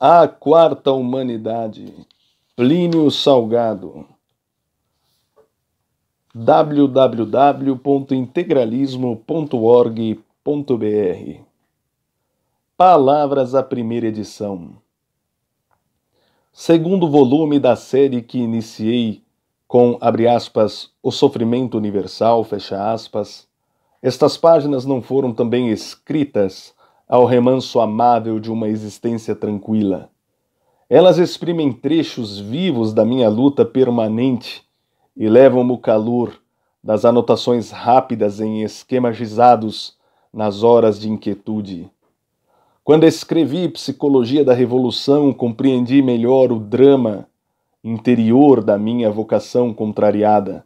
A Quarta Humanidade, Plínio Salgado. www.integralismo.org.br. Palavras à primeira edição. Segundo volume da série que iniciei com, abre aspas, o sofrimento universal, fecha aspas, estas páginas não foram também escritas ao remanso amável de uma existência tranquila. Elas exprimem trechos vivos da minha luta permanente e levam-me o calor das anotações rápidas em esquemas gizados nas horas de inquietude. Quando escrevi Psicologia da Revolução, compreendi melhor o drama interior da minha vocação contrariada.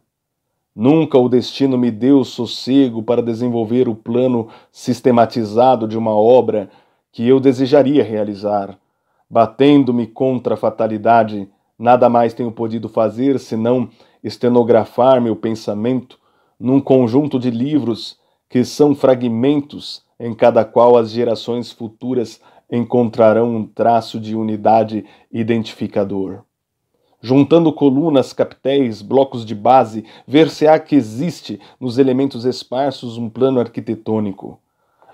Nunca o destino me deu sossego para desenvolver o plano sistematizado de uma obra que eu desejaria realizar. Batendo-me contra a fatalidade, nada mais tenho podido fazer senão estenografar meu pensamento num conjunto de livros que são fragmentos em cada qual as gerações futuras encontrarão um traço de unidade identificador. Juntando colunas, capitéis, blocos de base, ver-se-á que existe nos elementos esparsos um plano arquitetônico.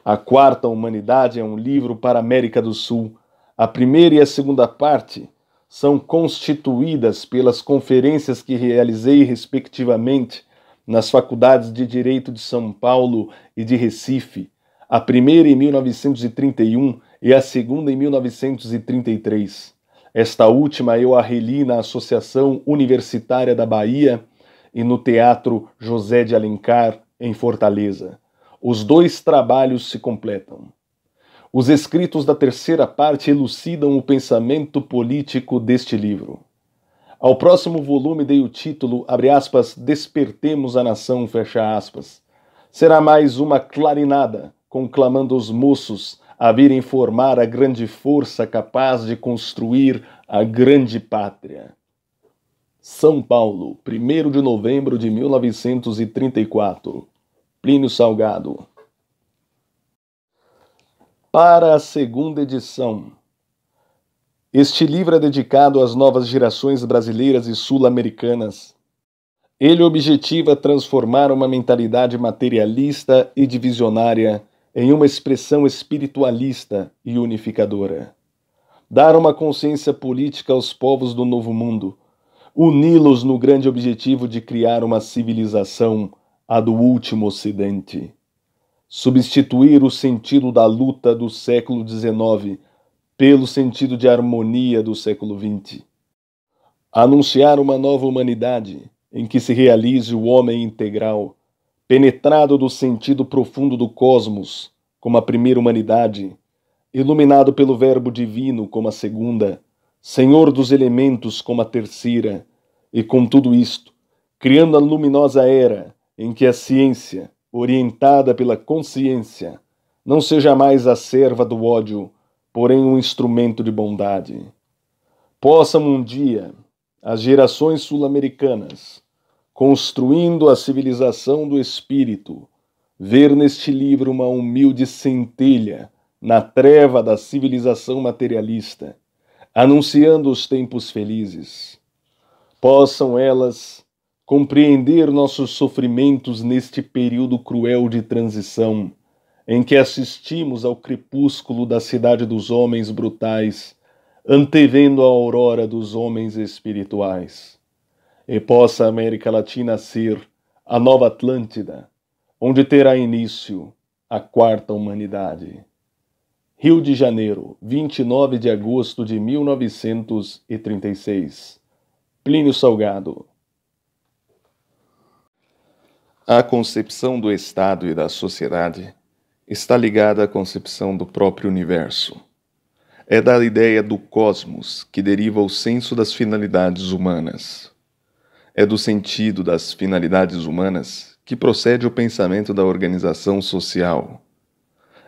A Quarta Humanidade é um livro para a América do Sul. A primeira e a segunda parte são constituídas pelas conferências que realizei respectivamente nas faculdades de Direito de São Paulo e de Recife, a primeira em 1931 e a segunda em 1933. Esta última eu a reli na Associação Universitária da Bahia e no Teatro José de Alencar, em Fortaleza. Os dois trabalhos se completam. Os escritos da terceira parte elucidam o pensamento político deste livro. Ao próximo volume dei o título, abre aspas, Despertemos a Nação, fecha aspas. Será mais uma clarinada, conclamando os moços a virem formar a grande força capaz de construir a grande pátria. São Paulo, 1º de novembro de 1934. Plínio Salgado. Para a segunda edição. Este livro é dedicado às novas gerações brasileiras e sul-americanas. Ele objetiva transformar uma mentalidade materialista e divisionária em uma expressão espiritualista e unificadora. Dar uma consciência política aos povos do Novo Mundo, uni-los no grande objetivo de criar uma civilização, a do último Ocidente. Substituir o sentido da luta do século XIX pelo sentido de harmonia do século XX. Anunciar uma nova humanidade em que se realize o homem integral, penetrado do sentido profundo do cosmos, como a primeira humanidade, iluminado pelo Verbo Divino, como a segunda, Senhor dos elementos, como a terceira, e com tudo isto, criando a luminosa era em que a ciência, orientada pela consciência, não seja mais a serva do ódio, porém um instrumento de bondade. Possam um dia as gerações sul-americanas, construindo a civilização do espírito, ver neste livro uma humilde centelha na treva da civilização materialista, anunciando os tempos felizes. Possam elas compreender nossos sofrimentos neste período cruel de transição, em que assistimos ao crepúsculo da cidade dos homens brutais, antevendo a aurora dos homens espirituais. E possa a América Latina ser a nova Atlântida, onde terá início a Quarta Humanidade. Rio de Janeiro, 29 de agosto de 1936. Plínio Salgado. A concepção do Estado e da sociedade está ligada à concepção do próprio universo. É da ideia do cosmos que deriva o senso das finalidades humanas. É do sentido das finalidades humanas que procede o pensamento da organização social.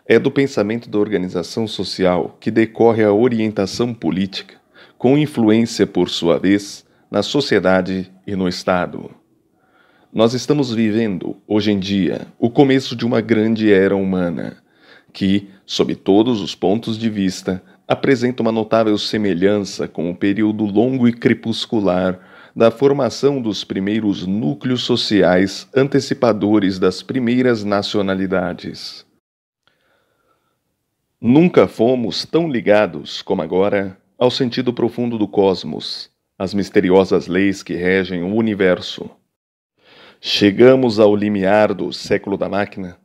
É do pensamento da organização social que decorre a orientação política, com influência, por sua vez, na sociedade e no Estado. Nós estamos vivendo, hoje em dia, o começo de uma grande era humana, que, sob todos os pontos de vista, apresenta uma notável semelhança com o período longo e crepuscular da formação dos primeiros núcleos sociais antecipadores das primeiras nacionalidades. Nunca fomos tão ligados como agora ao sentido profundo do cosmos, às misteriosas leis que regem o universo. Chegamos ao limiar do século da máquina,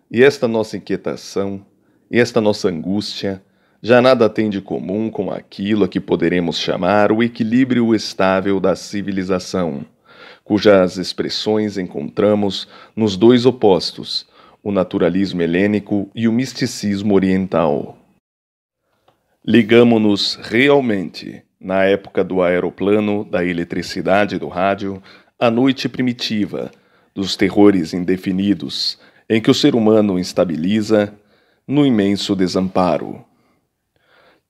e esta nossa inquietação, e esta nossa angústia, já nada tem de comum com aquilo a que poderemos chamar o equilíbrio estável da civilização, cujas expressões encontramos nos dois opostos, o naturalismo helênico e o misticismo oriental. Ligamo-nos realmente, na época do aeroplano, da eletricidade e do rádio, à noite primitiva, dos terrores indefinidos, em que o ser humano instabiliza no imenso desamparo.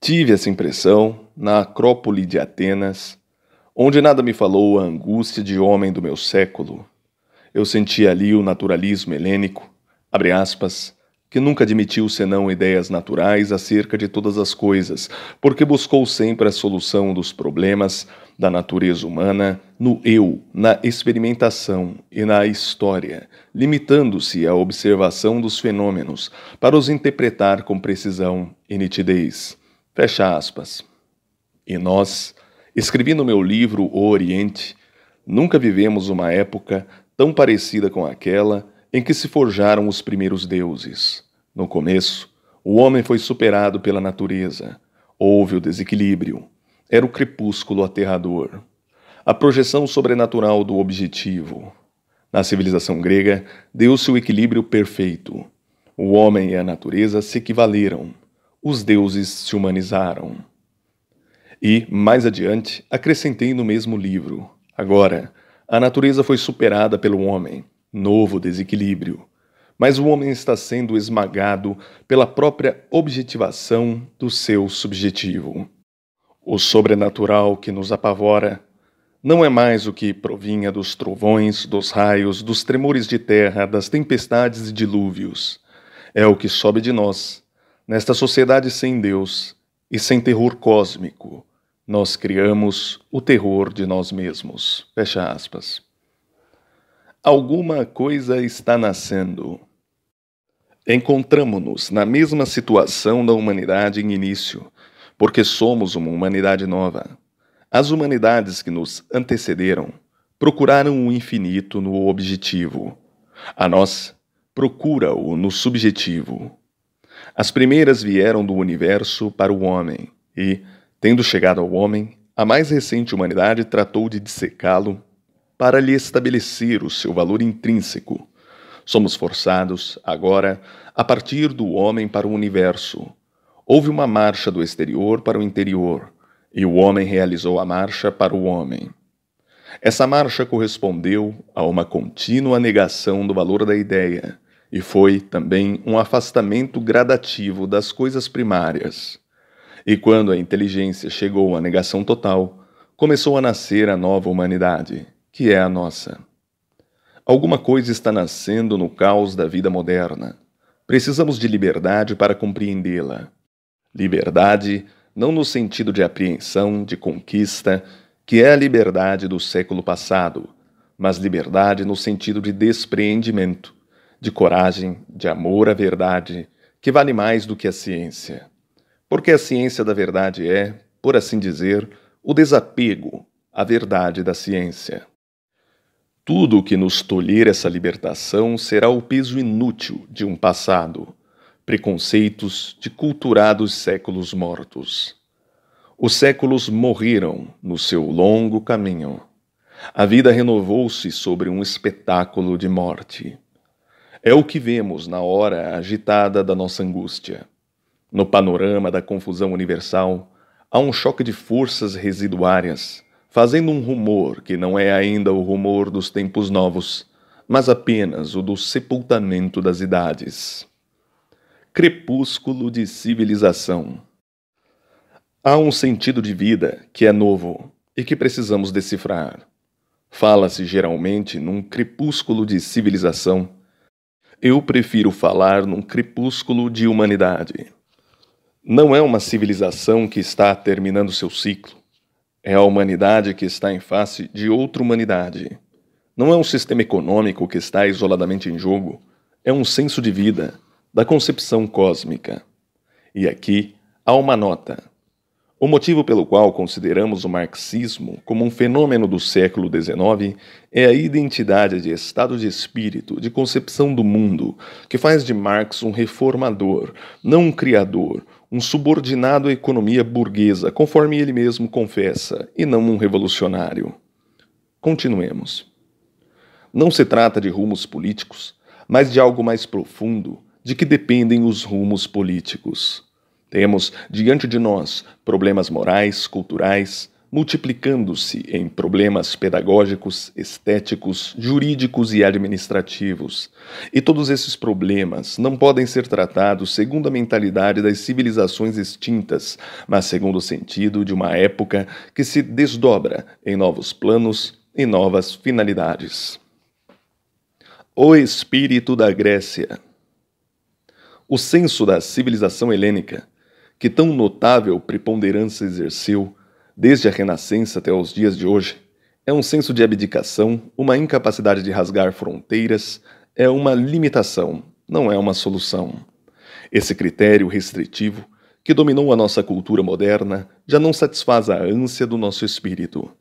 Tive essa impressão na Acrópole de Atenas, onde nada me falou a angústia de homem do meu século. Eu senti ali o naturalismo helênico, abre aspas, que nunca admitiu senão ideias naturais acerca de todas as coisas, porque buscou sempre a solução dos problemas da natureza humana no eu, na experimentação e na história, limitando-se à observação dos fenômenos para os interpretar com precisão e nitidez. Fecha aspas. E nós, escrevi no meu livro O Oriente, nunca vivemos uma época tão parecida com aquela em que se forjaram os primeiros deuses. No começo, o homem foi superado pela natureza. Houve o desequilíbrio. Era o crepúsculo aterrador. A projeção sobrenatural do objetivo. Na civilização grega, deu-se o equilíbrio perfeito. O homem e a natureza se equivaleram. Os deuses se humanizaram. E, mais adiante, acrescentei no mesmo livro. Agora, a natureza foi superada pelo homem. Novo desequilíbrio. Mas o homem está sendo esmagado pela própria objetivação do seu subjetivo. O sobrenatural que nos apavora não é mais o que provinha dos trovões, dos raios, dos tremores de terra, das tempestades e dilúvios. É o que sobe de nós, nesta sociedade sem Deus e sem terror cósmico. Nós criamos o terror de nós mesmos. Fecha aspas. Alguma coisa está nascendo. Encontramo-nos na mesma situação da humanidade em início, porque somos uma humanidade nova. As humanidades que nos antecederam procuraram o infinito no objetivo. A nossa procura-o no subjetivo. As primeiras vieram do universo para o homem e, tendo chegado ao homem, a mais recente humanidade tratou de dissecá-lo para lhe estabelecer o seu valor intrínseco. Somos forçados, agora, a partir do homem para o universo. Houve uma marcha do exterior para o interior, e o homem realizou a marcha para o homem. Essa marcha correspondeu a uma contínua negação do valor da ideia, e foi, também, um afastamento gradativo das coisas primárias. E quando a inteligência chegou à negação total, começou a nascer a nova humanidade, que é a nossa. Alguma coisa está nascendo no caos da vida moderna. Precisamos de liberdade para compreendê-la. Liberdade, não no sentido de apreensão, de conquista, que é a liberdade do século passado, mas liberdade no sentido de despreendimento, de coragem, de amor à verdade, que vale mais do que a ciência. Porque a ciência da verdade é, por assim dizer, o desapego à verdade da ciência. Tudo o que nos tolher essa libertação será o peso inútil de um passado, preconceitos de culturados séculos mortos. Os séculos morreram no seu longo caminho. A vida renovou-se sobre um espetáculo de morte. É o que vemos na hora agitada da nossa angústia. No panorama da confusão universal, há um choque de forças residuárias, fazendo um rumor que não é ainda o rumor dos tempos novos, mas apenas o do sepultamento das idades. Crepúsculo de civilização. Há um sentido de vida que é novo e que precisamos decifrar. Fala-se geralmente num crepúsculo de civilização. Eu prefiro falar num crepúsculo de humanidade. Não é uma civilização que está terminando seu ciclo. É a humanidade que está em face de outra humanidade. Não é um sistema econômico que está isoladamente em jogo. É um senso de vida, da concepção cósmica. E aqui há uma nota. O motivo pelo qual consideramos o marxismo como um fenômeno do século XIX é a identidade de estado de espírito, de concepção do mundo, que faz de Marx um reformador, não um criador, um subordinado à economia burguesa, conforme ele mesmo confessa, e não um revolucionário. Continuemos. Não se trata de rumos políticos, mas de algo mais profundo, de que dependem os rumos políticos. Temos diante de nós problemas morais, culturais, multiplicando-se em problemas pedagógicos, estéticos, jurídicos e administrativos. E todos esses problemas não podem ser tratados segundo a mentalidade das civilizações extintas, mas segundo o sentido de uma época que se desdobra em novos planos e novas finalidades. O espírito da Grécia. O senso da civilização helênica, que tão notável preponderância exerceu, desde a Renascença até os dias de hoje, é um senso de abdicação, uma incapacidade de rasgar fronteiras, é uma limitação, não é uma solução. Esse critério restritivo, que dominou a nossa cultura moderna, já não satisfaz a ânsia do nosso espírito.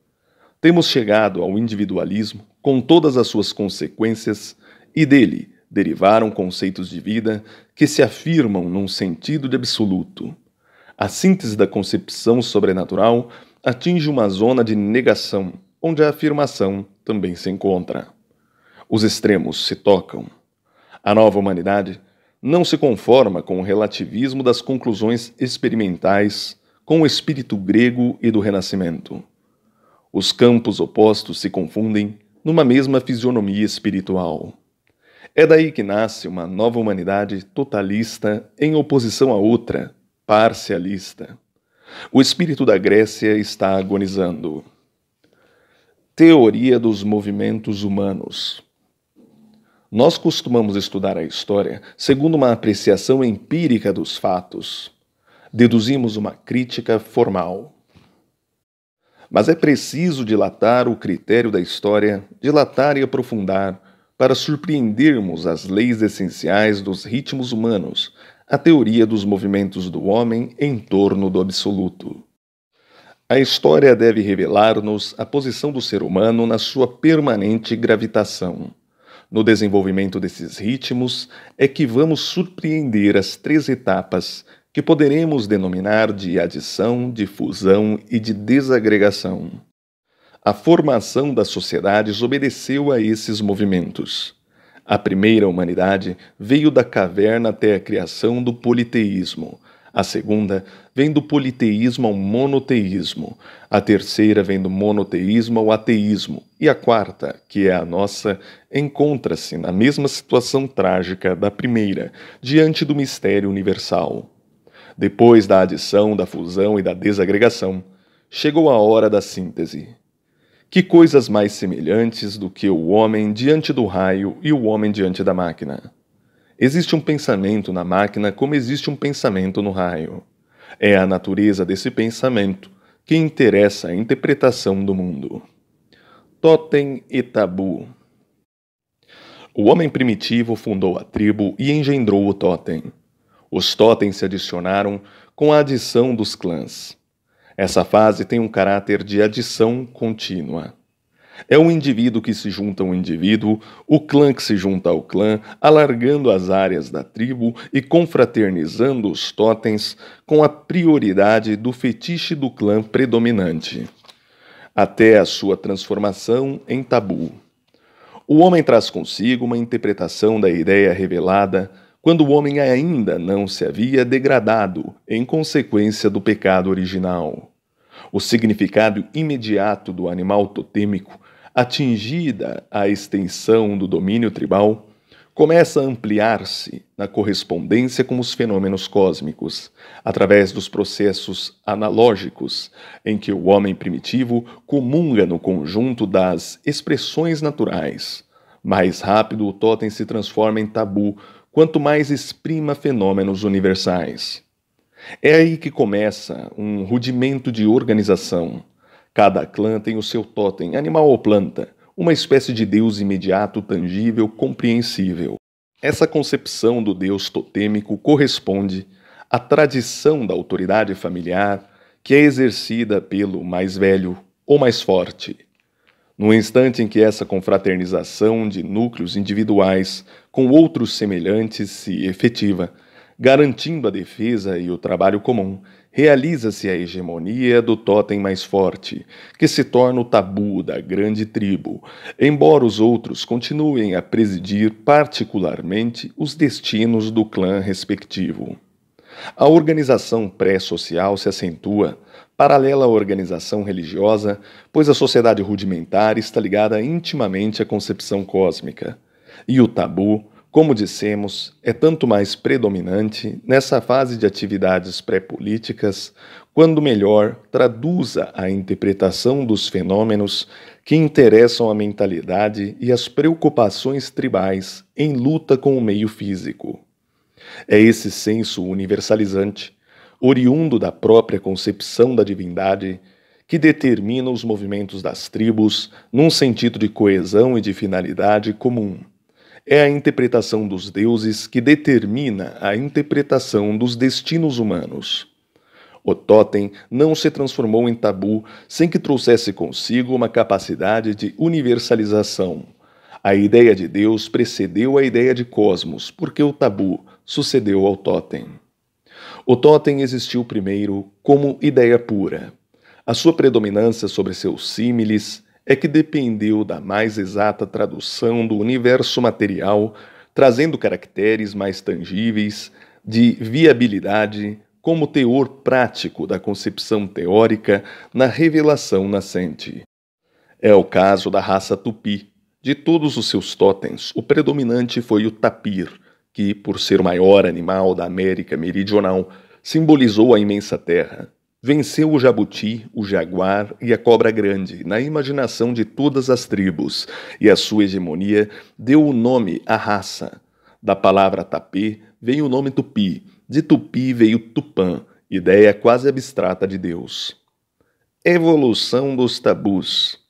Temos chegado ao individualismo, com todas as suas consequências, e dele derivaram conceitos de vida que se afirmam num sentido de absoluto. A síntese da concepção sobrenatural atinge uma zona de negação, onde a afirmação também se encontra. Os extremos se tocam. A nova humanidade não se conforma com o relativismo das conclusões experimentais, com o espírito grego e do Renascimento. Os campos opostos se confundem numa mesma fisionomia espiritual. É daí que nasce uma nova humanidade totalista em oposição a outra, parcialista. O espírito da Grécia está agonizando. Teoria dos movimentos humanos. Nós costumamos estudar a história segundo uma apreciação empírica dos fatos. Deduzimos uma crítica formal. Mas é preciso dilatar o critério da história, dilatar e aprofundar, para surpreendermos as leis essenciais dos ritmos humanos, a teoria dos movimentos do homem em torno do absoluto. A história deve revelar-nos a posição do ser humano na sua permanente gravitação. No desenvolvimento desses ritmos é que vamos surpreender as 3 etapas que poderemos denominar de adição, de fusão e de desagregação. A formação das sociedades obedeceu a esses movimentos. A primeira humanidade veio da caverna até a criação do politeísmo. A segunda vem do politeísmo ao monoteísmo. A terceira vem do monoteísmo ao ateísmo. E a quarta, que é a nossa, encontra-se na mesma situação trágica da primeira, diante do mistério universal. Depois da adição, da fusão e da desagregação, chegou a hora da síntese. Que coisas mais semelhantes do que o homem diante do raio e o homem diante da máquina? Existe um pensamento na máquina como existe um pensamento no raio. É a natureza desse pensamento que interessa a interpretação do mundo. Totem e tabu. O homem primitivo fundou a tribo e engendrou o totem. Os totens se adicionaram com a adição dos clãs. Essa fase tem um caráter de adição contínua. É um indivíduo que se junta a um indivíduo, o clã que se junta ao clã, alargando as áreas da tribo e confraternizando os totens com a prioridade do fetiche do clã predominante, até a sua transformação em tabu. O homem traz consigo uma interpretação da ideia revelada quando o homem ainda não se havia degradado em consequência do pecado original. O significado imediato do animal totêmico, atingida a extensão do domínio tribal, começa a ampliar-se na correspondência com os fenômenos cósmicos, através dos processos analógicos, em que o homem primitivo comunga no conjunto das expressões naturais. Mais rápido o totem se transforma em tabu, quanto mais exprima fenômenos universais. É aí que começa um rudimento de organização. Cada clã tem o seu totem, animal ou planta, uma espécie de deus imediato, tangível, compreensível. Essa concepção do deus totêmico corresponde à tradição da autoridade familiar que é exercida pelo mais velho ou mais forte. No instante em que essa confraternização de núcleos individuais com outros semelhantes se efetiva, garantindo a defesa e o trabalho comum, realiza-se a hegemonia do totem mais forte, que se torna o tabu da grande tribo, embora os outros continuem a presidir particularmente os destinos do clã respectivo. A organização pré-social se acentua, paralela à organização religiosa, pois a sociedade rudimentar está ligada intimamente à concepção cósmica. E o tabu, como dissemos, é tanto mais predominante nessa fase de atividades pré-políticas, quando melhor traduza a interpretação dos fenômenos que interessam a mentalidade e as preocupações tribais em luta com o meio físico. É esse senso universalizante, oriundo da própria concepção da divindade, que determina os movimentos das tribos num sentido de coesão e de finalidade comum. É a interpretação dos deuses que determina a interpretação dos destinos humanos. O totem não se transformou em tabu sem que trouxesse consigo uma capacidade de universalização. A ideia de Deus precedeu a ideia de cosmos, porque o tabu sucedeu ao totem. O totem existiu primeiro como ideia pura. A sua predominância sobre seus símiles é que dependeu da mais exata tradução do universo material, trazendo caracteres mais tangíveis de viabilidade como teor prático da concepção teórica na revelação nascente. É o caso da raça tupi. De todos os seus totens, o predominante foi o tapir, que, por ser o maior animal da América Meridional, simbolizou a imensa terra. Venceu o jabuti, o jaguar e a cobra grande na imaginação de todas as tribos, e a sua hegemonia deu o nome à raça. Da palavra tapê veio o nome tupi, de tupi veio tupã, ideia quase abstrata de Deus. Evolução dos tabus.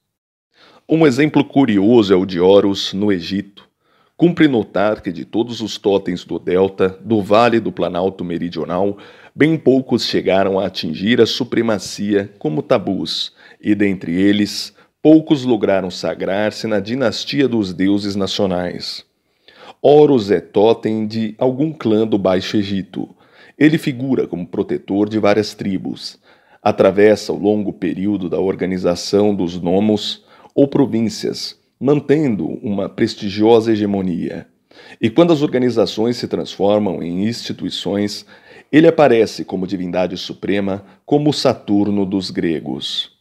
Um exemplo curioso é o de Horus, no Egito. Cumpre notar que de todos os totens do Delta, do Vale do Planalto Meridional, bem poucos chegaram a atingir a supremacia como tabus, e dentre eles, poucos lograram sagrar-se na dinastia dos deuses nacionais. Horus é totem de algum clã do Baixo Egito. Ele figura como protetor de várias tribos. Atravessa o longo período da organização dos nomos, ou províncias, mantendo uma prestigiosa hegemonia. E quando as organizações se transformam em instituições, ele aparece como divindade suprema, como o Saturno dos gregos.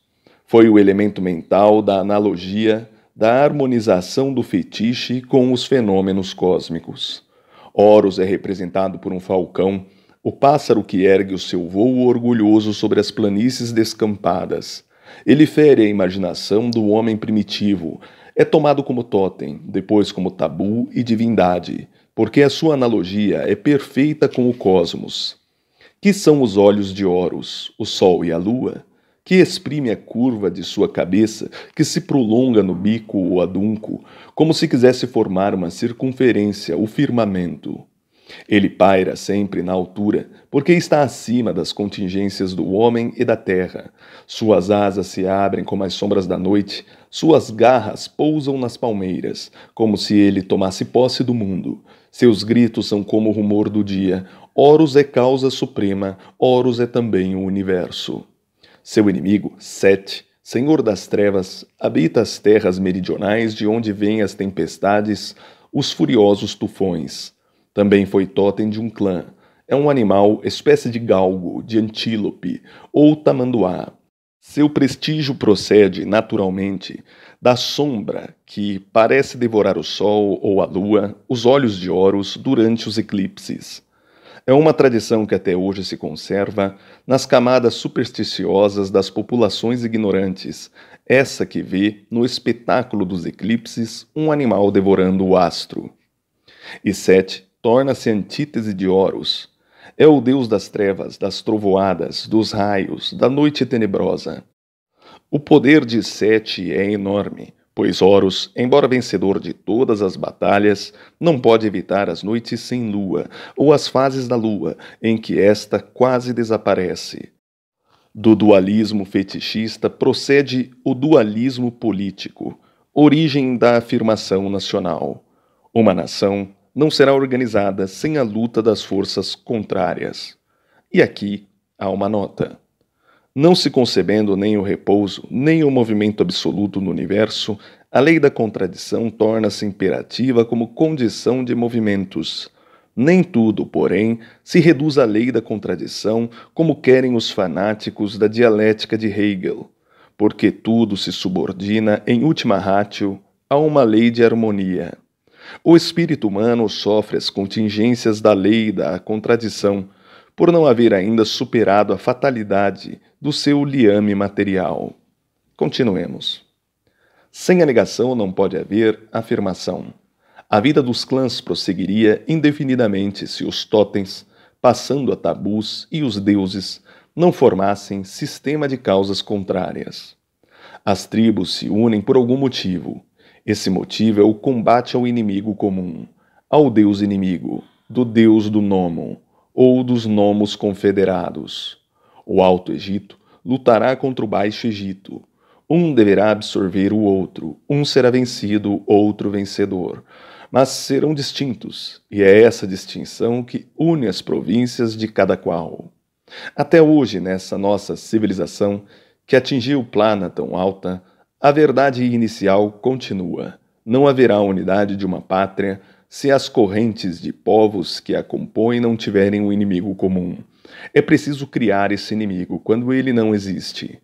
Foi o elemento mental da analogia, da harmonização do fetiche com os fenômenos cósmicos. Horus é representado por um falcão, o pássaro que ergue o seu vôo orgulhoso sobre as planícies descampadas. Ele fere a imaginação do homem primitivo, é tomado como totem, depois como tabu e divindade, porque a sua analogia é perfeita com o cosmos. Que são os olhos de Horus, o Sol e a Lua? Que exprime a curva de sua cabeça, que se prolonga no bico ou adunco, como se quisesse formar uma circunferência, o firmamento. Ele paira sempre na altura, porque está acima das contingências do homem e da terra. Suas asas se abrem como as sombras da noite, suas garras pousam nas palmeiras, como se ele tomasse posse do mundo. Seus gritos são como o rumor do dia. Horus é causa suprema, Horus é também o universo. Seu inimigo, Set, senhor das trevas, habita as terras meridionais de onde vêm as tempestades, os furiosos tufões. Também foi totem de um clã. É um animal, espécie de galgo, de antílope ou tamanduá. Seu prestígio procede, naturalmente, da sombra que parece devorar o sol ou a lua, os olhos de Horus, durante os eclipses. É uma tradição que até hoje se conserva nas camadas supersticiosas das populações ignorantes, essa que vê, no espetáculo dos eclipses, um animal devorando o astro. E Set torna-se antítese de Horus. É o Deus das trevas, das trovoadas, dos raios, da noite tenebrosa. O poder de Sete é enorme, pois Horus, embora vencedor de todas as batalhas, não pode evitar as noites sem lua, ou as fases da lua, em que esta quase desaparece. Do dualismo fetichista procede o dualismo político, origem da afirmação nacional. Uma nação não será organizada sem a luta das forças contrárias. E aqui há uma nota. Não se concebendo nem o repouso, nem o movimento absoluto no universo, a lei da contradição torna-se imperativa como condição de movimentos. Nem tudo, porém, se reduz à lei da contradição, como querem os fanáticos da dialética de Hegel, porque tudo se subordina, em última ratio, a uma lei de harmonia. O espírito humano sofre as contingências da lei da contradição, por não haver ainda superado a fatalidade do seu liame material. Continuemos. Sem a negação não pode haver afirmação. A vida dos clãs prosseguiria indefinidamente se os totens, passando a tabus, e os deuses não formassem sistema de causas contrárias. As tribos se unem por algum motivo. Esse motivo é o combate ao inimigo comum, ao deus inimigo, do deus do Nomo, ou dos Nomos confederados. O Alto Egito lutará contra o Baixo Egito. Um deverá absorver o outro, um será vencido, outro vencedor. Mas serão distintos, e é essa distinção que une as províncias de cada qual. Até hoje, nessa nossa civilização, que atingiu plana tão alta, a verdade inicial continua. Não haverá unidade de uma pátria se as correntes de povos que a compõem não tiverem um inimigo comum. É preciso criar esse inimigo quando ele não existe.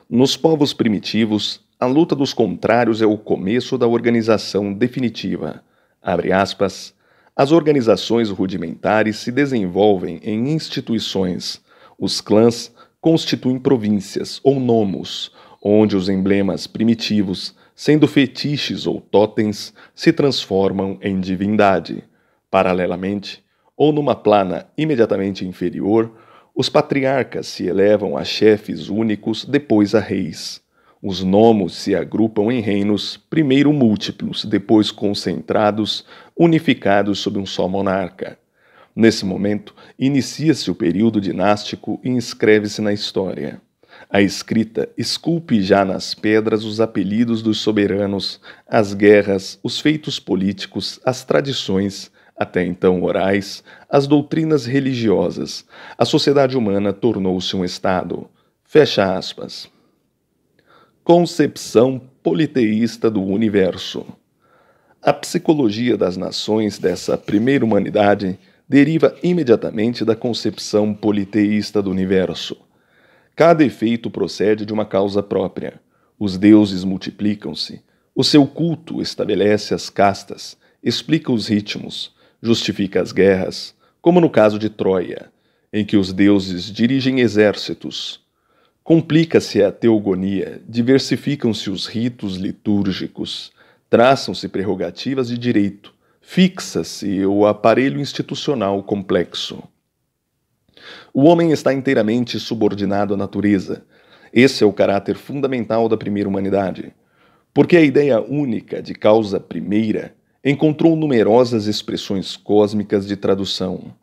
Nos povos primitivos, a luta dos contrários é o começo da organização definitiva. Abre aspas. As organizações rudimentares se desenvolvem em instituições. Os clãs constituem províncias ou nomos, onde os emblemas primitivos, sendo fetiches ou totens, se transformam em divindade. Paralelamente, ou numa plana imediatamente inferior, os patriarcas se elevam a chefes únicos, depois a reis. Os nomos se agrupam em reinos, primeiro múltiplos, depois concentrados, unificados sob um só monarca. Nesse momento, inicia-se o período dinástico e inscreve-se na história. A escrita esculpe já nas pedras os apelidos dos soberanos, as guerras, os feitos políticos, as tradições, até então orais, as doutrinas religiosas. A sociedade humana tornou-se um Estado. Fecha aspas. Concepção politeísta do universo. A psicologia das nações dessa primeira humanidade deriva imediatamente da concepção politeísta do universo. Cada efeito procede de uma causa própria. Os deuses multiplicam-se. O seu culto estabelece as castas, explica os ritmos, justifica as guerras, como no caso de Troia, em que os deuses dirigem exércitos. Complica-se a teogonia, diversificam-se os ritos litúrgicos, traçam-se prerrogativas de direito, fixa-se o aparelho institucional complexo. O homem está inteiramente subordinado à natureza. Esse é o caráter fundamental da primeira humanidade. Porque a ideia única de causa primeira encontrou numerosas expressões cósmicas de tradução.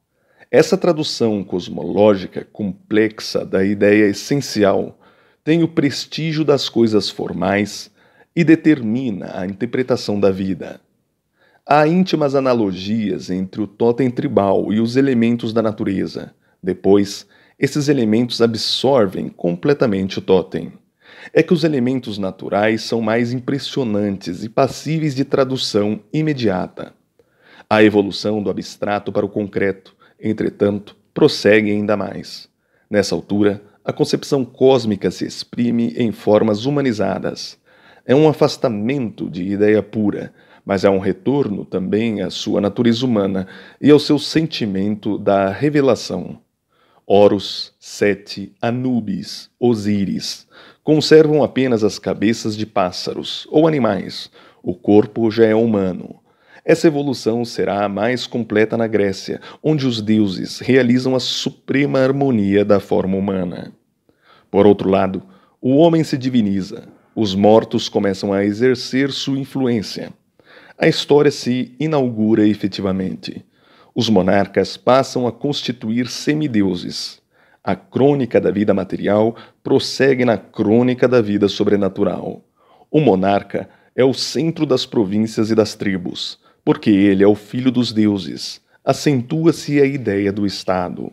Essa tradução cosmológica complexa da ideia essencial tem o prestígio das coisas formais e determina a interpretação da vida. Há íntimas analogias entre o totem tribal e os elementos da natureza. Depois, esses elementos absorvem completamente o totem. É que os elementos naturais são mais impressionantes e passíveis de tradução imediata. A evolução do abstrato para o concreto, entretanto, prossegue ainda mais. Nessa altura, a concepção cósmica se exprime em formas humanizadas. É um afastamento de ideia pura, mas é um retorno também à sua natureza humana e ao seu sentimento da revelação. Horus, Sete, Anubis, Osíris conservam apenas as cabeças de pássaros ou animais. O corpo já é humano. Essa evolução será a mais completa na Grécia, onde os deuses realizam a suprema harmonia da forma humana. Por outro lado, o homem se diviniza, os mortos começam a exercer sua influência. A história se inaugura efetivamente. Os monarcas passam a constituir semideuses. A crônica da vida material prossegue na crônica da vida sobrenatural. O monarca é o centro das províncias e das tribos, porque ele é o filho dos deuses. Acentua-se a ideia do Estado.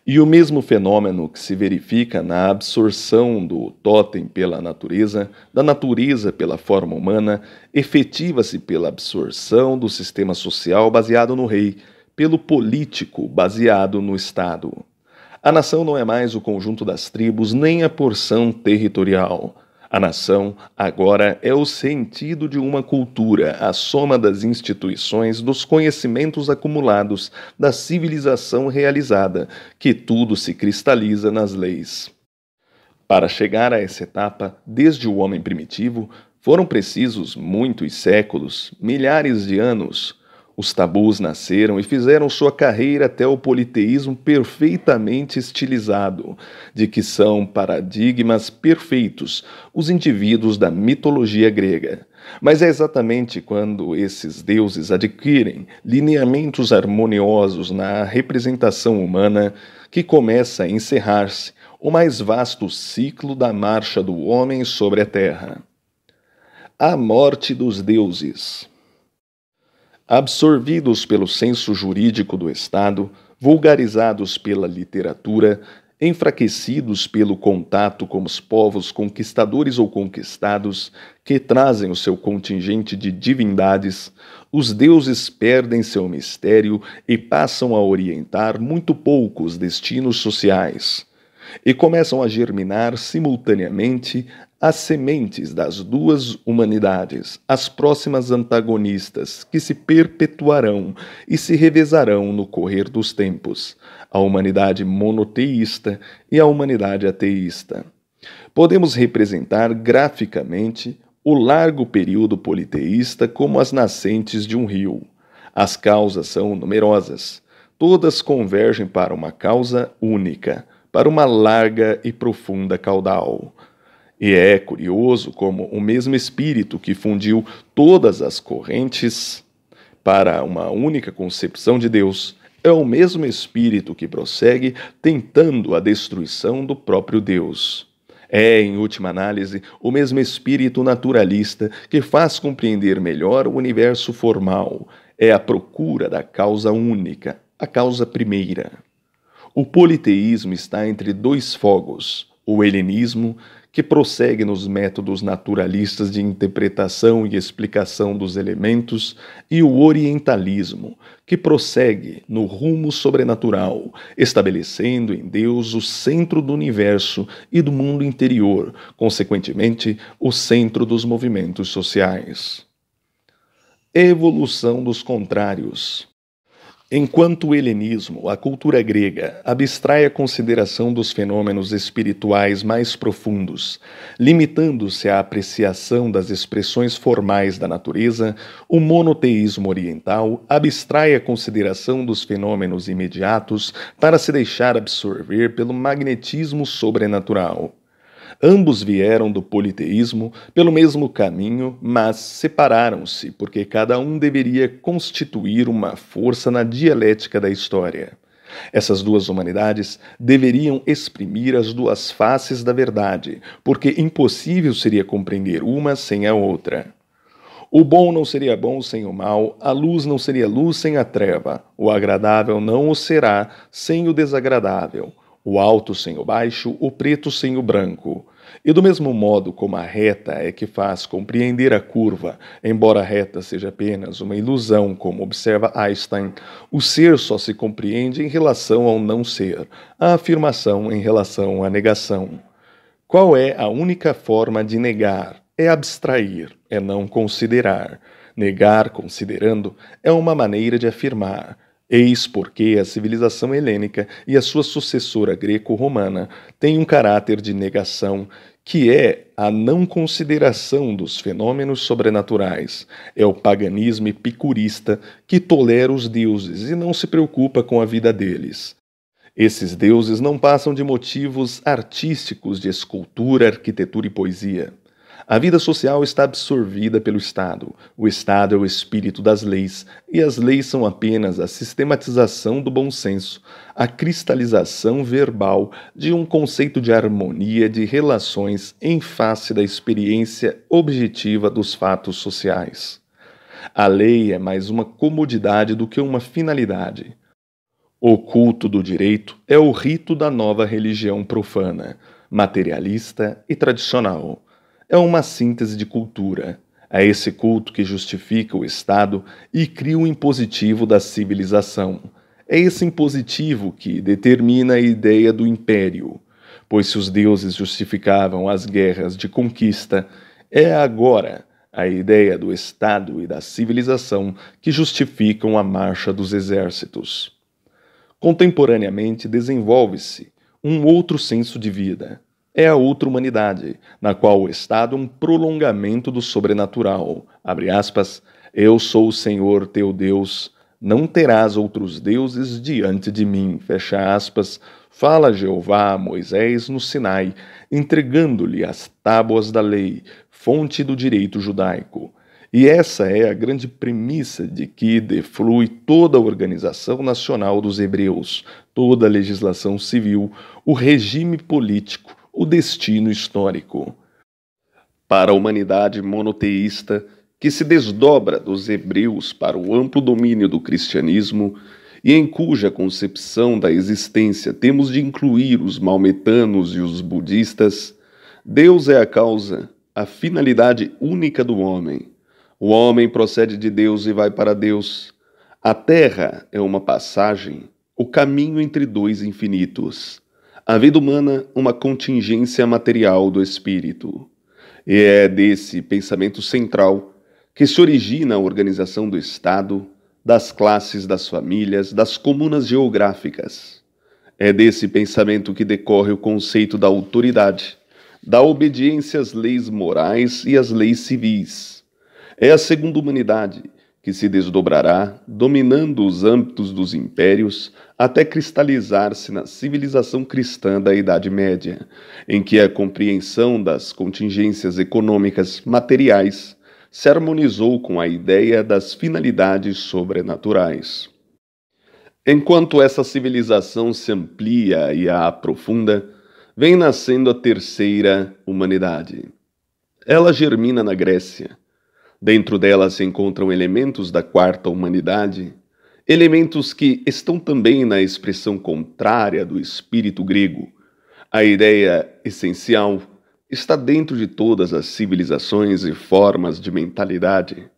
E o mesmo fenômeno que se verifica na absorção do totem pela natureza, da natureza pela forma humana, efetiva-se pela absorção do sistema social baseado no rei, pelo político baseado no Estado. A nação não é mais o conjunto das tribos nem a porção territorial. A nação, agora, é o sentido de uma cultura, a soma das instituições, dos conhecimentos acumulados, da civilização realizada, que tudo se cristaliza nas leis. Para chegar a essa etapa, desde o homem primitivo, foram precisos muitos séculos, milhares de anos. Os tabus nasceram e fizeram sua carreira até o politeísmo perfeitamente estilizado, de que são paradigmas perfeitos os indivíduos da mitologia grega. Mas é exatamente quando esses deuses adquirem lineamentos harmoniosos na representação humana que começa a encerrar-se o mais vasto ciclo da marcha do homem sobre a terra. A morte dos deuses. Absorvidos pelo senso jurídico do Estado, vulgarizados pela literatura, enfraquecidos pelo contato com os povos conquistadores ou conquistados, que trazem o seu contingente de divindades, os deuses perdem seu mistério e passam a orientar muito pouco os destinos sociais, e começam a germinar simultaneamente as sementes das duas humanidades, as próximas antagonistas, que se perpetuarão e se revezarão no correr dos tempos, a humanidade monoteísta e a humanidade ateísta. Podemos representar graficamente o largo período politeísta como as nascentes de um rio. As causas são numerosas, todas convergem para uma causa única, para uma larga e profunda caudal. E é curioso como o mesmo espírito que fundiu todas as correntes para uma única concepção de Deus é o mesmo espírito que prossegue tentando a destruição do próprio Deus. É, em última análise, o mesmo espírito naturalista que faz compreender melhor o universo formal. É a procura da causa única, a causa primeira. O politeísmo está entre dois fogos, o helenismo, que prossegue nos métodos naturalistas de interpretação e explicação dos elementos, e o orientalismo, que prossegue no rumo sobrenatural, estabelecendo em Deus o centro do universo e do mundo interior, consequentemente, o centro dos movimentos sociais. Evolução dos contrários. Enquanto o helenismo, a cultura grega, abstrai a consideração dos fenômenos espirituais mais profundos, limitando-se à apreciação das expressões formais da natureza, o monoteísmo oriental abstrai a consideração dos fenômenos imediatos para se deixar absorver pelo magnetismo sobrenatural. Ambos vieram do politeísmo pelo mesmo caminho, mas separaram-se porque cada um deveria constituir uma força na dialética da história. Essas duas humanidades deveriam exprimir as duas faces da verdade, porque impossível seria compreender uma sem a outra. O bom não seria bom sem o mal, a luz não seria luz sem a treva, o agradável não o será sem o desagradável, o alto sem o baixo, o preto sem o branco. E do mesmo modo como a reta é que faz compreender a curva, embora a reta seja apenas uma ilusão, como observa Einstein, o ser só se compreende em relação ao não ser, a afirmação em relação à negação. Qual é a única forma de negar? É abstrair, é não considerar. Negar considerando é uma maneira de afirmar. Eis porque a civilização helênica e a sua sucessora greco-romana têm um caráter de negação, que é a não consideração dos fenômenos sobrenaturais. É o paganismo epicurista que tolera os deuses e não se preocupa com a vida deles. Esses deuses não passam de motivos artísticos de escultura, arquitetura e poesia. A vida social está absorvida pelo Estado. O Estado é o espírito das leis, e as leis são apenas a sistematização do bom senso, a cristalização verbal de um conceito de harmonia de relações em face da experiência objetiva dos fatos sociais. A lei é mais uma comodidade do que uma finalidade. O culto do direito é o rito da nova religião profana, materialista e tradicional. É uma síntese de cultura. É esse culto que justifica o Estado e cria o impositivo da civilização. É esse impositivo que determina a ideia do império. Pois se os deuses justificavam as guerras de conquista, é agora a ideia do Estado e da civilização que justificam a marcha dos exércitos. Contemporaneamente desenvolve-se um outro senso de vida. É a outra humanidade, na qual o Estado é um prolongamento do sobrenatural. Abre aspas, eu sou o Senhor teu Deus, não terás outros deuses diante de mim. Fecha aspas, fala Jeová a Moisés no Sinai, entregando-lhe as tábuas da lei, fonte do direito judaico. E essa é a grande premissa de que deflui toda a organização nacional dos hebreus, toda a legislação civil, o regime político, o destino histórico. Para a humanidade monoteísta, que se desdobra dos hebreus para o amplo domínio do cristianismo, e em cuja concepção da existência temos de incluir os maometanos e os budistas, Deus é a causa, a finalidade única do homem. O homem procede de Deus e vai para Deus. A terra é uma passagem, o caminho entre dois infinitos. A vida humana, uma contingência material do espírito. E é desse pensamento central que se origina a organização do Estado, das classes, das famílias, das comunas geográficas. É desse pensamento que decorre o conceito da autoridade, da obediência às leis morais e às leis civis. É a segunda humanidade que se desdobrará, dominando os âmbitos dos impérios, até cristalizar-se na civilização cristã da Idade Média, em que a compreensão das contingências econômicas materiais se harmonizou com a ideia das finalidades sobrenaturais. Enquanto essa civilização se amplia e a aprofunda, vem nascendo a terceira humanidade. Ela germina na Grécia. Dentro dela se encontram elementos da quarta humanidade, elementos que estão também na expressão contrária do espírito grego. A ideia essencial está dentro de todas as civilizações e formas de mentalidade.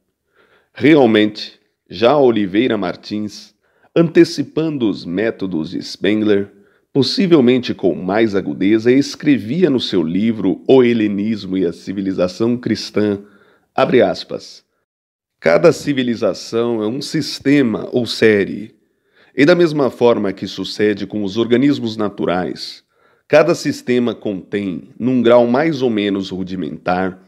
Realmente, já Oliveira Martins, antecipando os métodos de Spengler, possivelmente com mais agudeza, escrevia no seu livro O Helenismo e a Civilização Cristã, abre aspas, cada civilização é um sistema ou série, e da mesma forma que sucede com os organismos naturais, cada sistema contém, num grau mais ou menos rudimentar,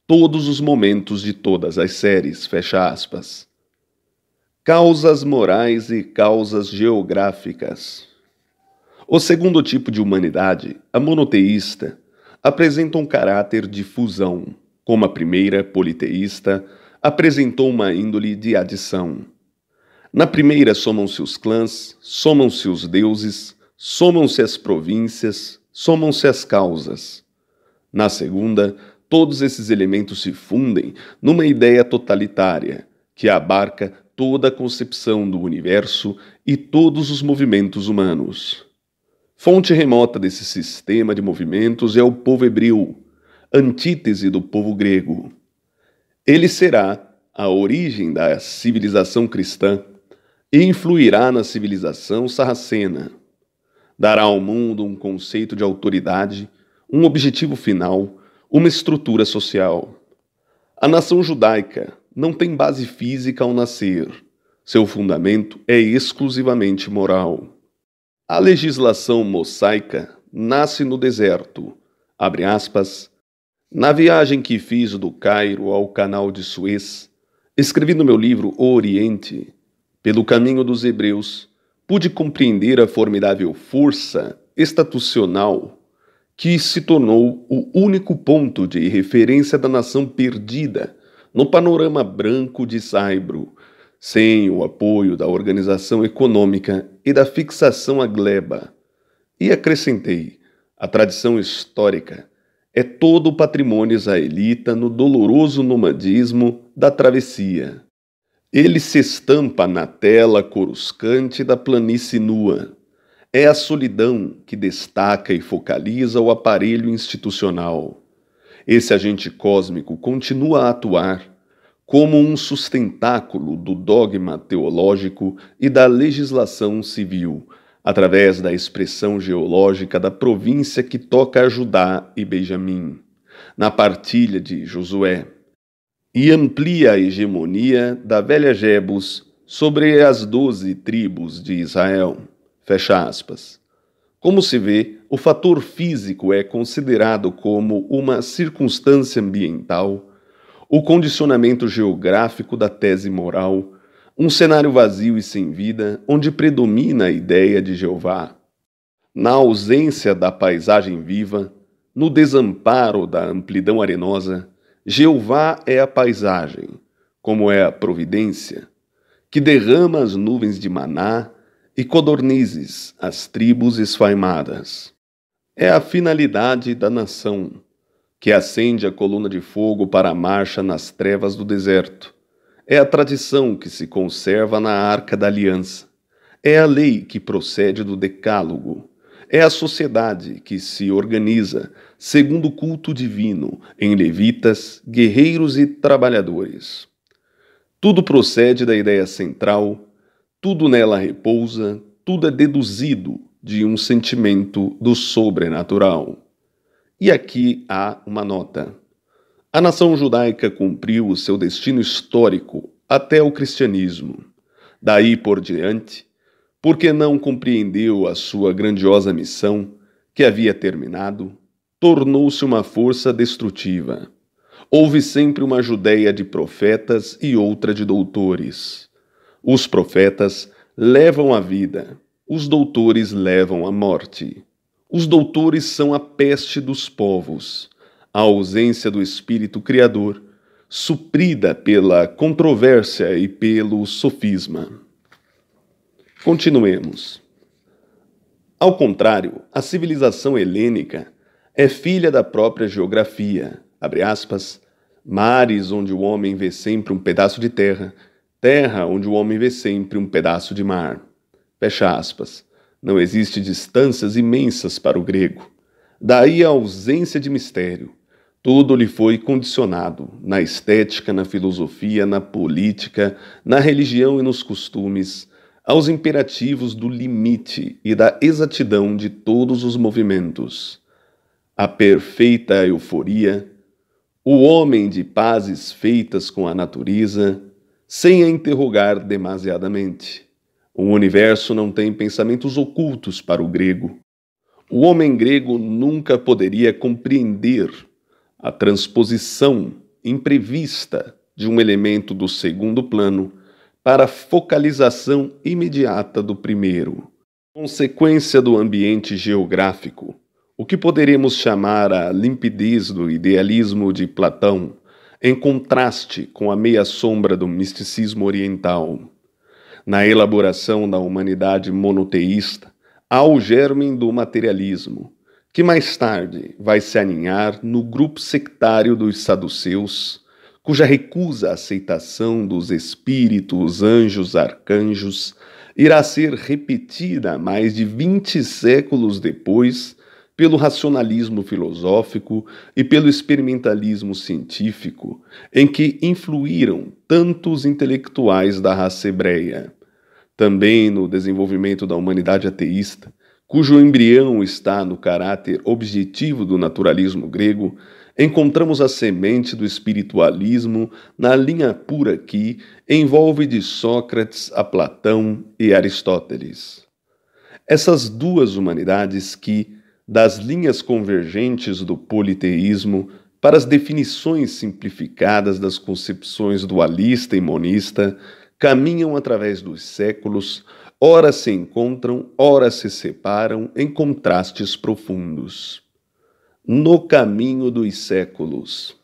todos os momentos de todas as séries, fecha aspas. Causas morais e causas geográficas. O segundo tipo de humanidade, a monoteísta, apresenta um caráter de fusão, como a primeira, politeísta, apresentou uma índole de adição. Na primeira somam-se os clãs, somam-se os deuses, somam-se as províncias, somam-se as causas. Na segunda, todos esses elementos se fundem numa ideia totalitária, que abarca toda a concepção do universo e todos os movimentos humanos. Fonte remota desse sistema de movimentos é o povo hebreu, antítese do povo grego. Ele será a origem da civilização cristã e influirá na civilização sarracena. Dará ao mundo um conceito de autoridade, um objetivo final, uma estrutura social. A nação judaica não tem base física ao nascer. Seu fundamento é exclusivamente moral. A legislação mosaica nasce no deserto. Abre aspas. Na viagem que fiz do Cairo ao Canal de Suez, escrevi no meu livro O Oriente, pelo caminho dos hebreus, pude compreender a formidável força estatucional que se tornou o único ponto de referência da nação perdida no panorama branco de Saibro, sem o apoio da organização econômica e da fixação à gleba. E acrescentei, a tradição histórica é todo o patrimônio israelita no doloroso nomadismo da travessia. Ele se estampa na tela coruscante da planície nua. É a solidão que destaca e focaliza o aparelho institucional. Esse agente cósmico continua a atuar como um sustentáculo do dogma teológico e da legislação civil, através da expressão geológica da província que toca a Judá e Benjamim, na partilha de Josué, e amplia a hegemonia da velha Jebus sobre as 12 tribos de Israel. Fecha aspas. Como se vê, o fator físico é considerado como uma circunstância ambiental, o condicionamento geográfico da tese moral, um cenário vazio e sem vida, onde predomina a ideia de Jeová. Na ausência da paisagem viva, no desamparo da amplidão arenosa, Jeová é a paisagem, como é a providência, que derrama as nuvens de maná e codornizes as tribos esfaimadas. É a finalidade da nação, que acende a coluna de fogo para a marcha nas trevas do deserto. É a tradição que se conserva na Arca da Aliança. É a lei que procede do Decálogo. É a sociedade que se organiza segundo o culto divino em levitas, guerreiros e trabalhadores. Tudo procede da ideia central, tudo nela repousa, tudo é deduzido de um sentimento do sobrenatural. E aqui há uma nota. A nação judaica cumpriu o seu destino histórico até o cristianismo. Daí por diante, porque não compreendeu a sua grandiosa missão, que havia terminado, tornou-se uma força destrutiva. Houve sempre uma Judéia de profetas e outra de doutores. Os profetas levam a vida, os doutores levam a morte. Os doutores são a peste dos povos, a ausência do espírito criador, suprida pela controvérsia e pelo sofisma. Continuemos. Ao contrário, a civilização helênica é filha da própria geografia, abre aspas, mares onde o homem vê sempre um pedaço de terra, terra onde o homem vê sempre um pedaço de mar. Fecha aspas. Não existe distâncias imensas para o grego. Daí a ausência de mistério. Tudo lhe foi condicionado, na estética, na filosofia, na política, na religião e nos costumes, aos imperativos do limite e da exatidão de todos os movimentos. A perfeita euforia, o homem de pazes feitas com a natureza, sem a interrogar demasiadamente. O universo não tem pensamentos ocultos para o grego. O homem grego nunca poderia compreender a transposição imprevista de um elemento do segundo plano para a focalização imediata do primeiro. Consequência do ambiente geográfico, o que poderíamos chamar a limpidez do idealismo de Platão, em contraste com a meia sombra do misticismo oriental. Na elaboração da humanidade monoteísta, há o germe do materialismo, que mais tarde vai se aninhar no grupo sectário dos saduceus, cuja recusa à aceitação dos espíritos, anjos, arcanjos, irá ser repetida mais de 20 séculos depois pelo racionalismo filosófico e pelo experimentalismo científico, em que influíram tantos intelectuais da raça hebreia. Também no desenvolvimento da humanidade ateísta, cujo embrião está no caráter objetivo do naturalismo grego, encontramos a semente do espiritualismo na linha pura que envolve de Sócrates a Platão e Aristóteles. Essas duas humanidades que, das linhas convergentes do politeísmo para as definições simplificadas das concepções dualista e monista, caminham através dos séculos, ora se encontram, ora se separam em contrastes profundos. No caminho dos séculos.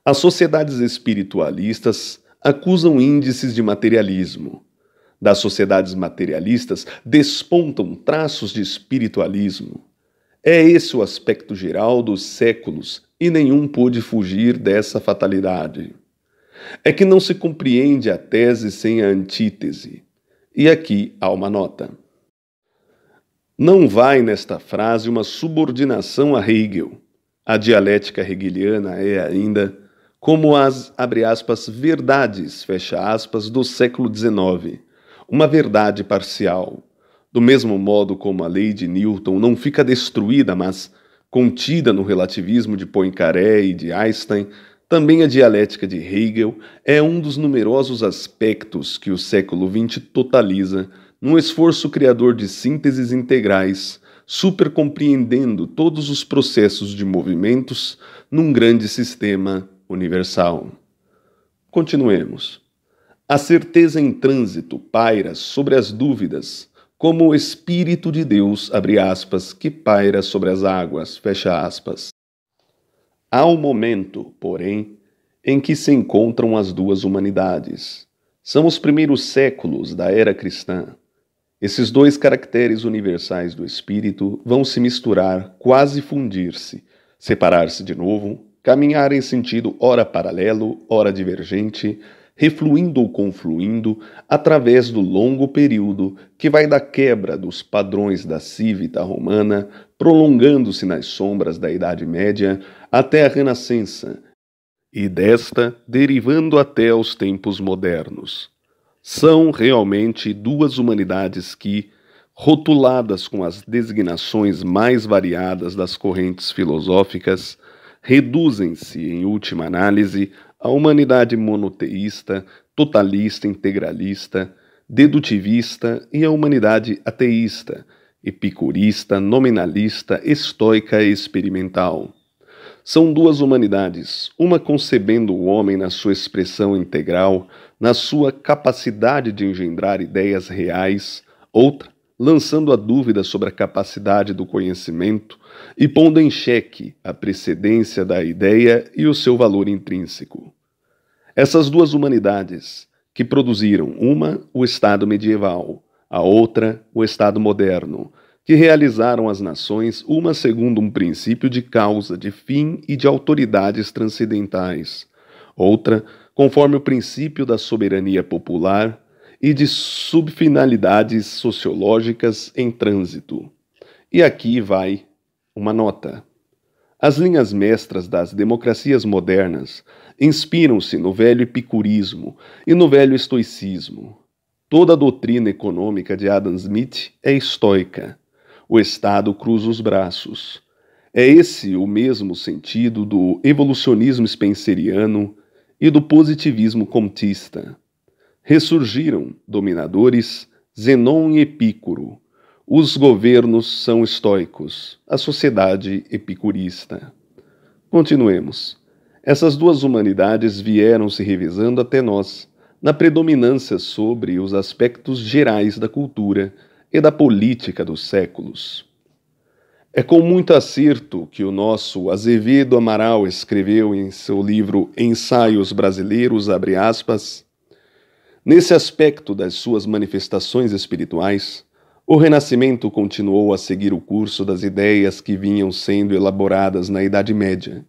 As sociedades espiritualistas acusam índices de materialismo. Das sociedades materialistas despontam traços de espiritualismo. É esse o aspecto geral dos séculos e nenhum pôde fugir dessa fatalidade. É que não se compreende a tese sem a antítese. E aqui há uma nota. Não vai nesta frase uma subordinação a Hegel. A dialética hegeliana é ainda como as, abre aspas, verdades, fecha aspas, do século XIX, uma verdade parcial. Do mesmo modo como a lei de Newton não fica destruída, mas contida no relativismo de Poincaré e de Einstein, também a dialética de Hegel é um dos numerosos aspectos que o século XX totaliza num esforço criador de sínteses integrais, supercompreendendo todos os processos de movimentos num grande sistema universal. Continuemos. A certeza em trânsito paira sobre as dúvidas, como o Espírito de Deus, abre aspas, que paira sobre as águas, fecha aspas. Há um momento, porém, em que se encontram as duas humanidades. São os primeiros séculos da era cristã. Esses dois caracteres universais do espírito vão se misturar, quase fundir-se, separar-se de novo, caminhar em sentido ora paralelo, ora divergente, refluindo ou confluindo através do longo período que vai da quebra dos padrões da cívita romana, prolongando-se nas sombras da Idade Média até a Renascença, e desta derivando até aos tempos modernos. São realmente duas humanidades que, rotuladas com as designações mais variadas das correntes filosóficas, reduzem-se, em última análise, à humanidade monoteísta, totalista, integralista, dedutivista e à humanidade ateísta, epicurista, nominalista, estoica e experimental. São duas humanidades, uma concebendo o homem na sua expressão integral, na sua capacidade de engendrar ideias reais, outra lançando a dúvida sobre a capacidade do conhecimento e pondo em xeque a precedência da ideia e o seu valor intrínseco. Essas duas humanidades, que produziram uma, o Estado medieval, a outra, o Estado moderno, que realizaram as nações uma segundo um princípio de causa, de fim e de autoridades transcendentais, outra, conforme o princípio da soberania popular e de subfinalidades sociológicas em trânsito. E aqui vai uma nota. As linhas mestras das democracias modernas inspiram-se no velho epicurismo e no velho estoicismo. Toda a doutrina econômica de Adam Smith é estoica. O Estado cruza os braços. É esse o mesmo sentido do evolucionismo spenceriano e do positivismo comtista. Ressurgiram dominadores Zenon e Epicuro. Os governos são estoicos, a sociedade epicurista. Continuemos. Essas duas humanidades vieram se revezando até nós, na predominância sobre os aspectos gerais da cultura e da política dos séculos. É com muito acerto que o nosso Azevedo Amaral escreveu em seu livro Ensaios Brasileiros, abre aspas, nesse aspecto das suas manifestações espirituais, o Renascimento continuou a seguir o curso das ideias que vinham sendo elaboradas na Idade Média.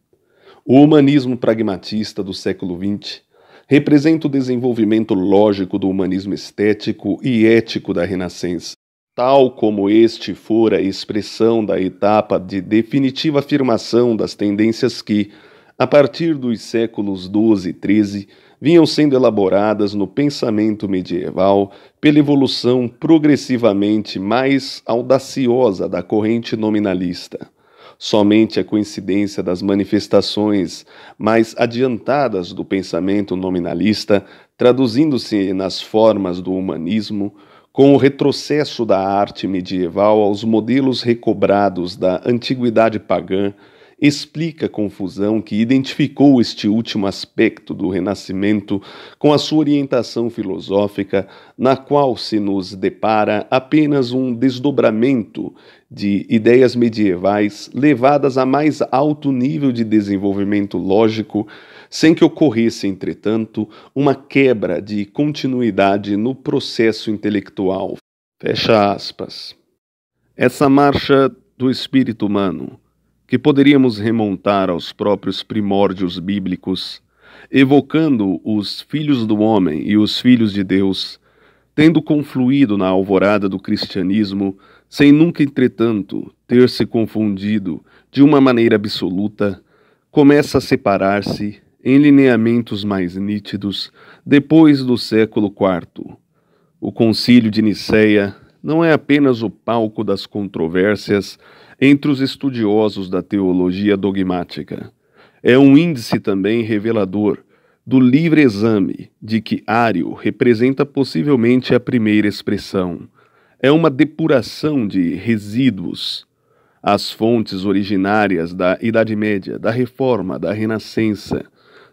O humanismo pragmatista do século XX representa o desenvolvimento lógico do humanismo estético e ético da Renascença, tal como este fora a expressão da etapa de definitiva afirmação das tendências que, a partir dos séculos XII e XIII, vinham sendo elaboradas no pensamento medieval pela evolução progressivamente mais audaciosa da corrente nominalista, somente a coincidência das manifestações mais adiantadas do pensamento nominalista, traduzindo-se nas formas do humanismo, com o retrocesso da arte medieval aos modelos recobrados da antiguidade pagã, explica a confusão que identificou este último aspecto do Renascimento com a sua orientação filosófica, na qual se nos depara apenas um desdobramento de ideias medievais levadas a mais alto nível de desenvolvimento lógico, sem que ocorresse, entretanto, uma quebra de continuidade no processo intelectual. Fecha aspas. Essa marcha do espírito humano, que poderíamos remontar aos próprios primórdios bíblicos, evocando os filhos do homem e os filhos de Deus, tendo confluído na alvorada do cristianismo, sem nunca, entretanto, ter se confundido de uma maneira absoluta, começa a separar-se em lineamentos mais nítidos depois do século IV. O Concílio de Nicéia não é apenas o palco das controvérsias entre os estudiosos da teologia dogmática. É um índice também revelador do livre exame de que Ário representa possivelmente a primeira expressão. É uma depuração de resíduos. As fontes originárias da Idade Média, da Reforma, da Renascença,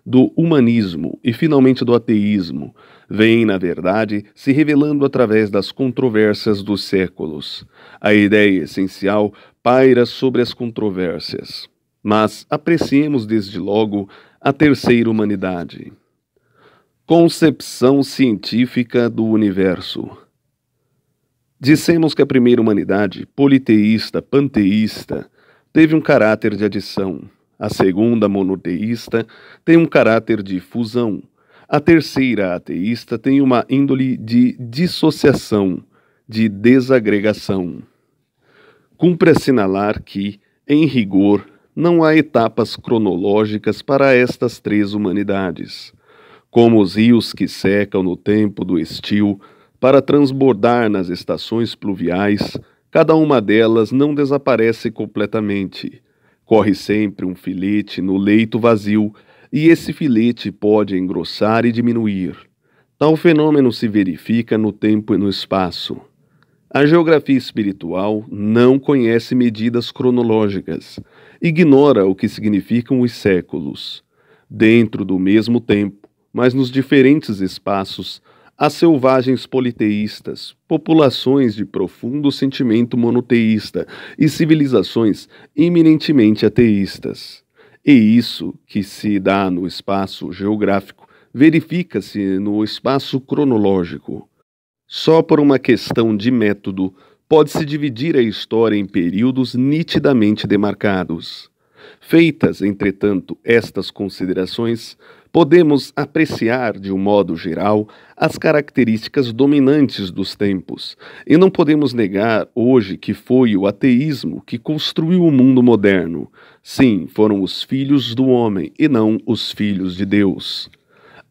do humanismo e finalmente do ateísmo vêm, na verdade, se revelando através das controvérsias dos séculos. A ideia essencial paira sobre as controvérsias. Mas apreciemos desde logo a terceira humanidade. Concepção científica do universo. Dissemos que a primeira humanidade, politeísta, panteísta, teve um caráter de adição. A segunda, monoteísta, tem um caráter de fusão. A terceira, ateísta, tem uma índole de dissociação, de desagregação. Cumpre assinalar que, em rigor, não há etapas cronológicas para estas três humanidades. Como os rios que secam no tempo do estio para transbordar nas estações pluviais, cada uma delas não desaparece completamente. Corre sempre um filete no leito vazio, e esse filete pode engrossar e diminuir. Tal fenômeno se verifica no tempo e no espaço. A geografia espiritual não conhece medidas cronológicas, ignora o que significam os séculos. Dentro do mesmo tempo, mas nos diferentes espaços, há selvagens politeístas, populações de profundo sentimento monoteísta e civilizações eminentemente ateístas. E isso que se dá no espaço geográfico verifica-se no espaço cronológico. Só por uma questão de método pode-se dividir a história em períodos nitidamente demarcados. Feitas, entretanto, estas considerações, podemos apreciar, de um modo geral, as características dominantes dos tempos, e não podemos negar hoje que foi o ateísmo que construiu o mundo moderno. Sim, foram os filhos do homem e não os filhos de Deus.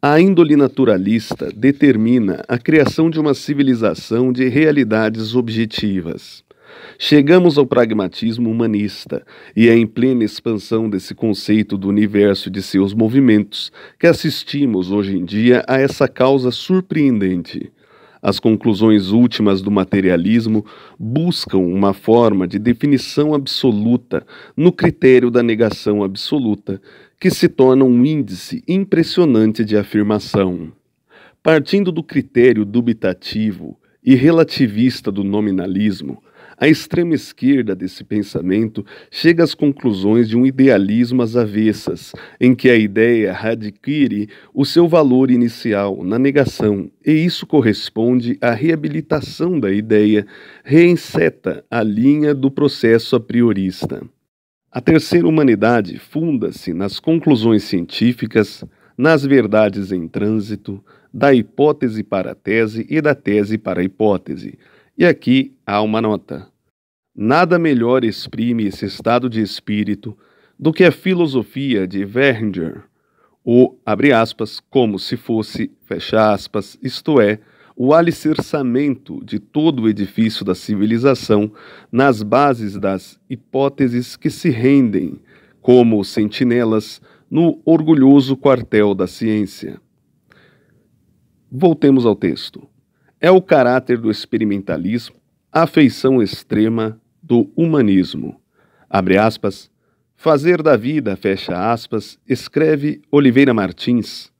A índole naturalista determina a criação de uma civilização de realidades objetivas. Chegamos ao pragmatismo humanista, e é em plena expansão desse conceito do universo e de seus movimentos que assistimos hoje em dia a essa causa surpreendente. As conclusões últimas do materialismo buscam uma forma de definição absoluta no critério da negação absoluta, que se torna um índice impressionante de afirmação. Partindo do critério dubitativo e relativista do nominalismo, a extrema esquerda desse pensamento chega às conclusões de um idealismo às avessas, em que a ideia adquire o seu valor inicial na negação, e isso corresponde à reabilitação da ideia, reinseta a linha do processo a priorista. A terceira humanidade funda-se nas conclusões científicas, nas verdades em trânsito, da hipótese para a tese e da tese para a hipótese. E aqui há uma nota. Nada melhor exprime esse estado de espírito do que a filosofia de Verhanger, o, abre aspas, como se fosse, fecha aspas, isto é, o alicerçamento de todo o edifício da civilização nas bases das hipóteses que se rendem, como sentinelas, no orgulhoso quartel da ciência. Voltemos ao texto. É o caráter do experimentalismo, a afeição extrema do humanismo. Abre aspas, fazer da vida, fecha aspas, escreve Oliveira Martins,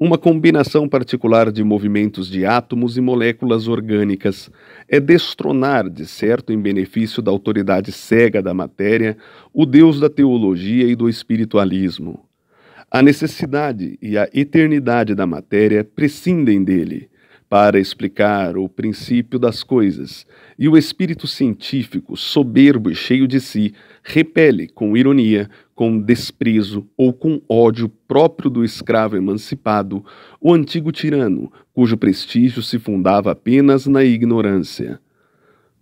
uma combinação particular de movimentos de átomos e moléculas orgânicas é destronar, de certo em benefício da autoridade cega da matéria, o Deus da teologia e do espiritualismo. A necessidade e a eternidade da matéria prescindem dele para explicar o princípio das coisas, e o espírito científico, soberbo e cheio de si, repele com ironia, com desprezo ou com ódio próprio do escravo emancipado, o antigo tirano, cujo prestígio se fundava apenas na ignorância.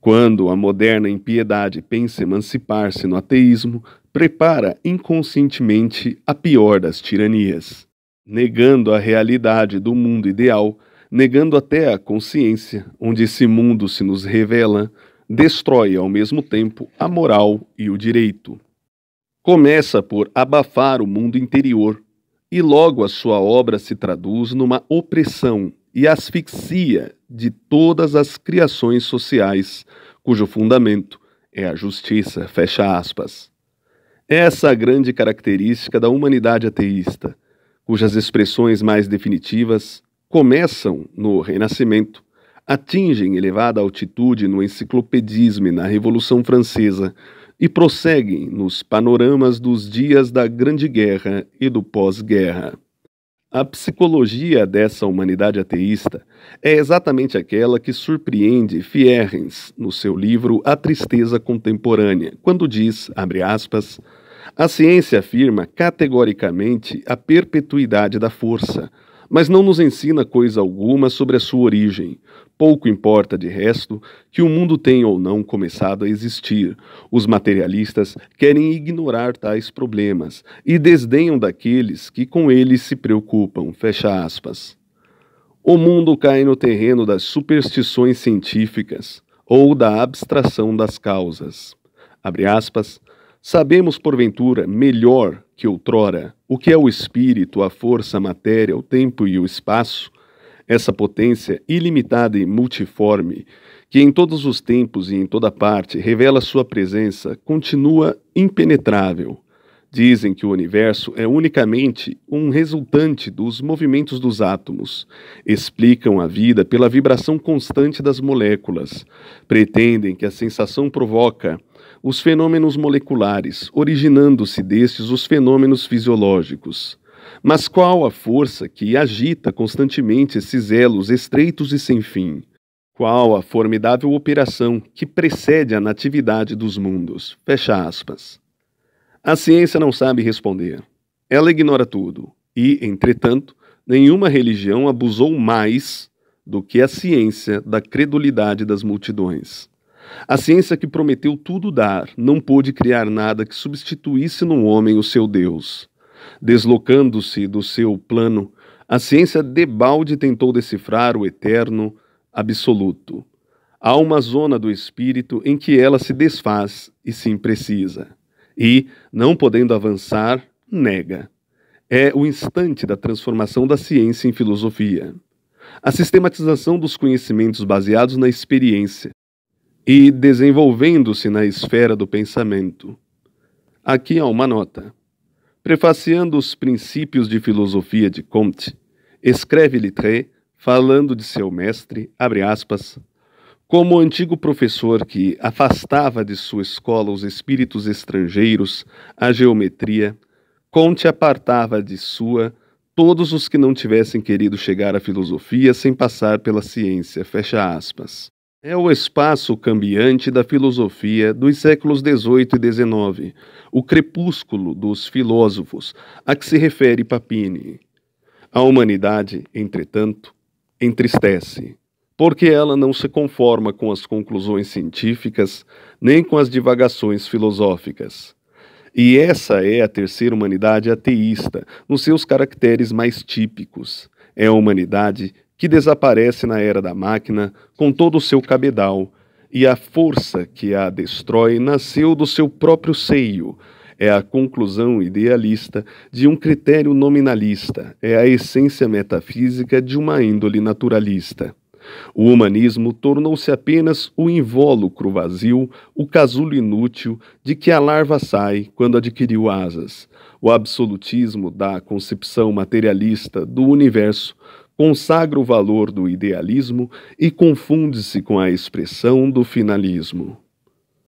Quando a moderna impiedade pensa emancipar-se no ateísmo, prepara inconscientemente a pior das tiranias. Negando a realidade do mundo ideal, negando até a consciência, onde esse mundo se nos revela, destrói ao mesmo tempo a moral e o direito. Começa por abafar o mundo interior, e logo a sua obra se traduz numa opressão e asfixia de todas as criações sociais, cujo fundamento é a justiça, fecha aspas. Essa é a grande característica da humanidade ateísta, cujas expressões mais definitivas começam no Renascimento, atingem elevada altitude no enciclopedismo e na Revolução Francesa e prosseguem nos panoramas dos dias da Grande Guerra e do pós-guerra. A psicologia dessa humanidade ateísta é exatamente aquela que surpreende Fierrens no seu livro A Tristeza Contemporânea, quando diz, abre aspas, a ciência afirma categoricamente a perpetuidade da força, mas não nos ensina coisa alguma sobre a sua origem. Pouco importa, de resto, que o mundo tenha ou não começado a existir. Os materialistas querem ignorar tais problemas e desdenham daqueles que com eles se preocupam, fecha aspas. O mundo cai no terreno das superstições científicas ou da abstração das causas. Abre aspas, sabemos, porventura, melhor que outrora, o que é o espírito, a força, a matéria, o tempo e o espaço, essa potência ilimitada e multiforme, que em todos os tempos e em toda parte revela sua presença, continua impenetrável. Dizem que o universo é unicamente um resultante dos movimentos dos átomos. Explicam a vida pela vibração constante das moléculas. Pretendem que a sensação provoca os fenômenos moleculares, originando-se destes os fenômenos fisiológicos. Mas qual a força que agita constantemente esses elos estreitos e sem fim? Qual a formidável operação que precede a natividade dos mundos? Fecha aspas. A ciência não sabe responder. Ela ignora tudo. E, entretanto, nenhuma religião abusou mais do que a ciência da credulidade das multidões. A ciência que prometeu tudo dar não pôde criar nada que substituísse no homem o seu Deus. Deslocando-se do seu plano, a ciência debalde tentou decifrar o eterno absoluto. Há uma zona do espírito em que ela se desfaz e se imprecisa. E, não podendo avançar, nega. É o instante da transformação da ciência em filosofia. A sistematização dos conhecimentos baseados na experiência e desenvolvendo-se na esfera do pensamento. Aqui há uma nota. Prefaciando os princípios de filosofia de Comte, escreve Littré, falando de seu mestre, abre aspas, como o antigo professor que afastava de sua escola os espíritos estrangeiros, a geometria, Comte apartava de sua todos os que não tivessem querido chegar à filosofia sem passar pela ciência, fecha aspas. É o espaço cambiante da filosofia dos séculos XVIII e XIX, o crepúsculo dos filósofos, a que se refere Papini. A humanidade, entretanto, entristece, porque ela não se conforma com as conclusões científicas nem com as divagações filosóficas. E essa é a terceira humanidade ateísta, nos seus caracteres mais típicos. É a humanidade que desaparece na era da máquina com todo o seu cabedal, e a força que a destrói nasceu do seu próprio seio. É a conclusão idealista de um critério nominalista, é a essência metafísica de uma índole naturalista. O humanismo tornou-se apenas o invólucro vazio, o casulo inútil de que a larva sai quando adquiriu asas. O absolutismo da concepção materialista do universo consagra o valor do idealismo e confunde-se com a expressão do finalismo.